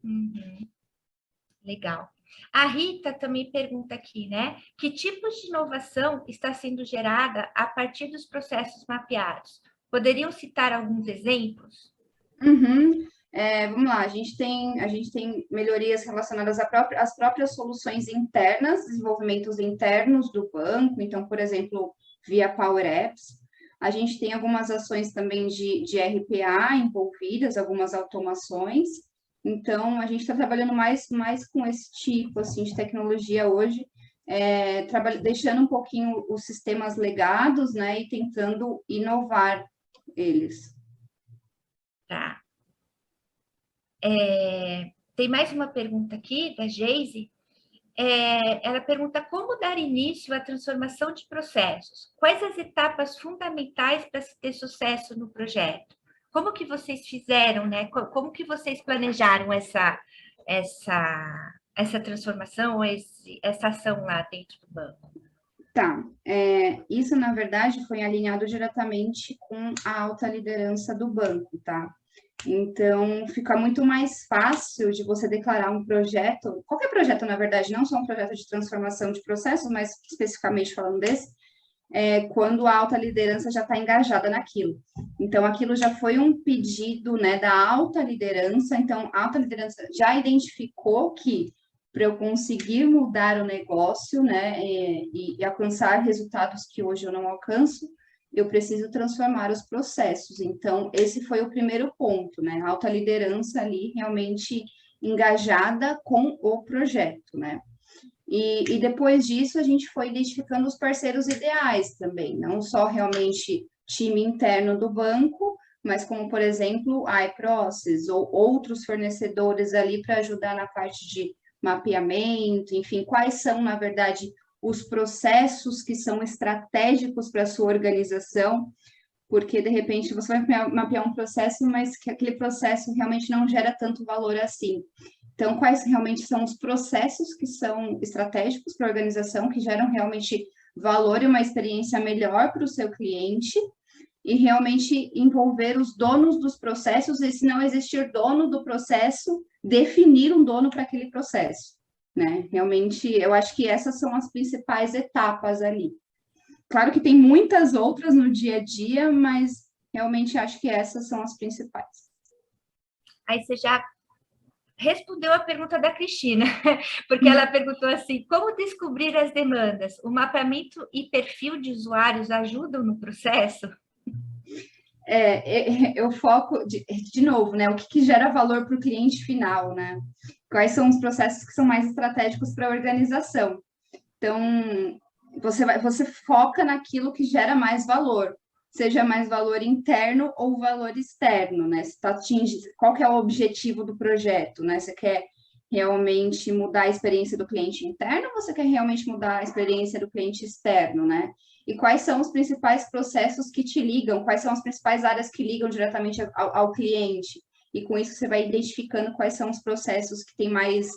Uhum. Legal. A Rita também pergunta aqui, né? Que tipos de inovação está sendo gerada a partir dos processos mapeados? Poderiam citar alguns exemplos? Uhum. Vamos lá, a gente tem melhorias relacionadas às próprias soluções internas, desenvolvimentos internos do banco, então, por exemplo, via Power Apps. A gente tem algumas ações também de RPA envolvidas, algumas automações. Então, a gente está trabalhando mais com esse tipo assim, de tecnologia hoje, deixando um pouquinho os sistemas legados, né, e tentando inovar eles. Tá. Tem mais uma pergunta aqui, da Geise. Ela pergunta como dar início à transformação de processos. Quais as etapas fundamentais para se ter sucesso no projeto? Como que vocês fizeram, né? Como que vocês planejaram essa transformação, essa ação lá dentro do banco? Tá, isso na verdade foi alinhado diretamente com a alta liderança do banco, tá? Então, fica muito mais fácil de você declarar um projeto, qualquer projeto, na verdade, não só um projeto de transformação de processos, mas especificamente falando desse, quando a alta liderança já está engajada naquilo. Então, aquilo já foi um pedido, né, da alta liderança, então, a alta liderança já identificou que para eu conseguir mudar o negócio, né, e alcançar resultados que hoje eu não alcanço, eu preciso transformar os processos. Então, esse foi o primeiro ponto, né? A alta liderança ali realmente engajada com o projeto, né? E depois disso, a gente foi identificando os parceiros ideais também, não só realmente time interno do banco, mas como, por exemplo, a iProcess ou outros fornecedores ali para ajudar na parte de mapeamento, enfim, quais são, na verdade, os processos que são estratégicos para a sua organização, porque, de repente, você vai mapear um processo, mas que aquele processo realmente não gera tanto valor assim. Então, quais realmente são os processos que são estratégicos para a organização, que geram realmente valor e uma experiência melhor para o seu cliente, e realmente envolver os donos dos processos, e se não existir dono do processo, definir um dono para aquele processo, né? Realmente, eu acho que essas são as principais etapas ali. Claro que tem muitas outras no dia a dia, mas realmente acho que essas são as principais. Aí você já respondeu a pergunta da Cristina, porque ela perguntou assim, como descobrir as demandas? O mapeamento e perfil de usuários ajudam no processo? Eu foco, de novo, né? O que gera valor para o cliente final, né? Quais são os processos que são mais estratégicos para a organização? Então, você foca naquilo que gera mais valor, seja mais valor interno ou valor externo, né? Qual que é o objetivo do projeto, né? Você quer realmente mudar a experiência do cliente interno ou você quer realmente mudar a experiência do cliente externo, né? E quais são os principais processos que te ligam, quais são as principais áreas que ligam diretamente ao cliente. E com isso você vai identificando quais são os processos que tem mais,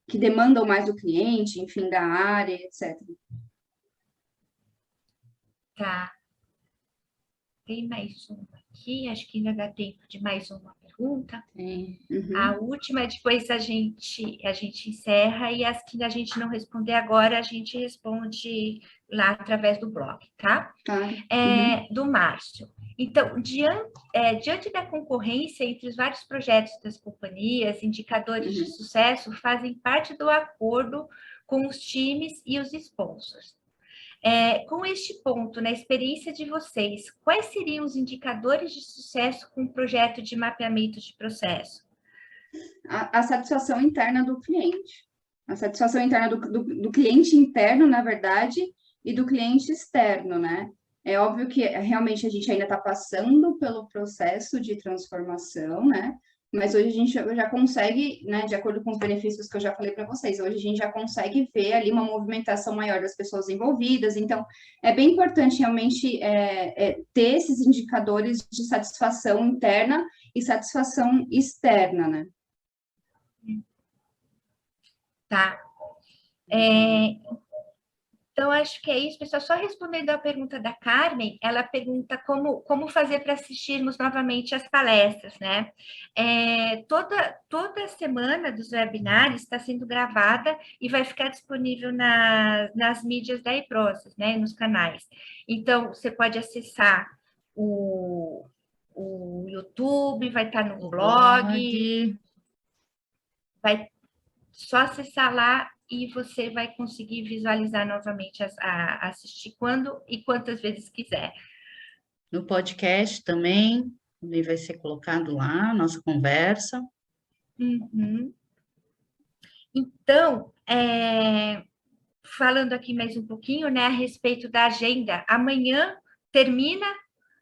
que demandam mais do cliente, enfim, da área, etc. Tá. Tem mais uma aqui, acho que ainda dá tempo de mais uma pergunta. A última, depois a gente encerra, e as que a gente não responder agora, a gente responde lá através do blog, tá? Do Márcio. Então, diante da concorrência entre os vários projetos das companhias, indicadores de sucesso fazem parte do acordo com os times e os sponsors. Com este ponto, na experiência de vocês, quais seriam os indicadores de sucesso com o projeto de mapeamento de processo? A satisfação interna do cliente. A satisfação interna do cliente interno, na verdade, e do cliente externo, né? É óbvio que realmente a gente ainda está passando pelo processo de transformação, né? mas hoje a gente já consegue, né, de acordo com os benefícios que eu já falei para vocês, hoje a gente já consegue ver ali uma movimentação maior das pessoas envolvidas, então é bem importante realmente ter esses indicadores de satisfação interna e satisfação externa, né? Tá. Então, acho que é isso, pessoal. Só respondendo à pergunta da Carmen, ela pergunta como fazer para assistirmos novamente às palestras, né? Toda semana dos webinários está sendo gravada e vai ficar disponível nas mídias da eProcess, né? Nos canais. Então, você pode acessar o YouTube, vai estar no blog, vai só acessar lá e você vai conseguir visualizar novamente, assistir quando e quantas vezes quiser. No podcast também vai ser colocado lá, nossa conversa. Uhum. Então, falando aqui mais um pouquinho, né, a respeito da agenda, amanhã termina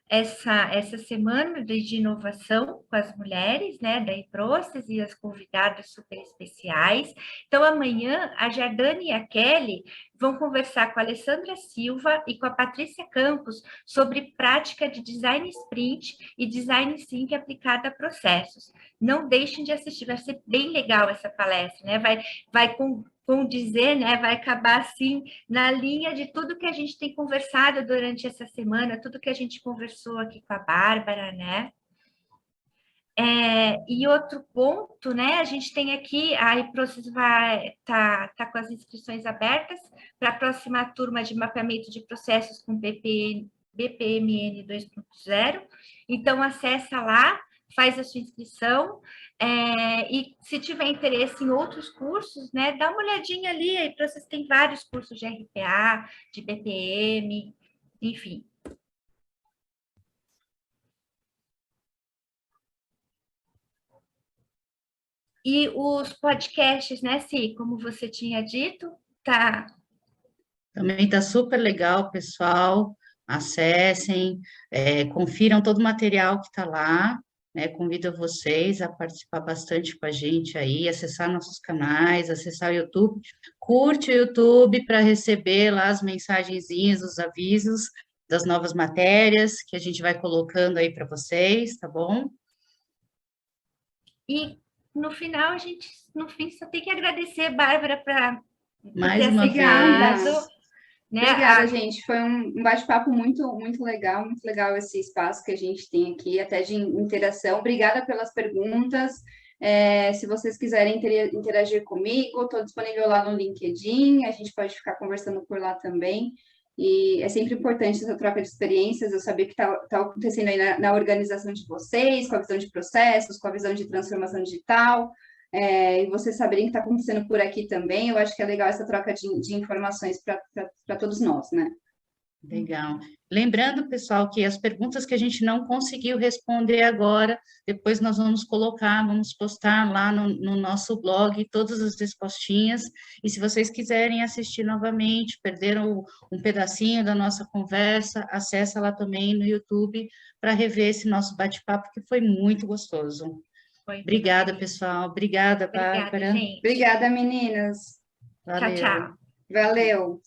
essa semana de inovação com as mulheres, né, da eProcess e as convidadas super especiais. Então, amanhã, a Jardane e a Kelly vão conversar com a Alessandra Silva e com a Patrícia Campos sobre prática de design sprint e design sync aplicada a processos. Não deixem de assistir, vai ser bem legal essa palestra, né? Vai condizer, né? Vai acabar assim na linha de tudo que a gente tem conversado durante essa semana, tudo que a gente conversou aqui com a Bárbara, né? E outro ponto, né? A gente tem aqui, a eProcess vai tá com as inscrições abertas para a próxima turma de mapeamento de processos com BPMN 2.0. Então, acessa lá, faz a sua inscrição, e se tiver interesse em outros cursos, né, dá uma olhadinha ali, a eProcess tem vários cursos de RPA, de BPM, enfim. E os podcasts, né, Si, como você tinha dito, tá. Também está super legal, pessoal. Acessem, confiram todo o material que está lá, né? Convido vocês a participar bastante com a gente aí, acessar nossos canais, acessar o YouTube. Curte o YouTube para receber lá as mensagenzinhas, os avisos das novas matérias que a gente vai colocando aí para vocês, tá bom? E no final, a gente, no fim, só tem que agradecer, Bárbara, por Mais ter uma aceitado. vez. Né? Obrigada, gente. Foi um bate-papo muito legal esse espaço que a gente tem aqui, até de interação. Obrigada pelas perguntas. Se vocês quiserem interagir comigo, estou disponível lá no LinkedIn, a gente pode ficar conversando por lá também. E é sempre importante essa troca de experiências, eu saber o que está acontecendo aí na organização de vocês, com a visão de processos, com a visão de transformação digital. E vocês saberem o que está acontecendo por aqui também, eu acho que é legal essa troca de informações para todos nós, né? Legal. Lembrando, pessoal, que as perguntas que a gente não conseguiu responder agora, depois nós vamos colocar, vamos postar lá no nosso blog todas as respostinhas, e se vocês quiserem assistir novamente, perderam um pedacinho da nossa conversa, acessa lá também no YouTube para rever esse nosso bate-papo, que foi muito gostoso. Obrigada, pessoal. Obrigada, Bárbara. Obrigada, gente. Obrigada, meninas. Valeu. Tchau, tchau. Valeu.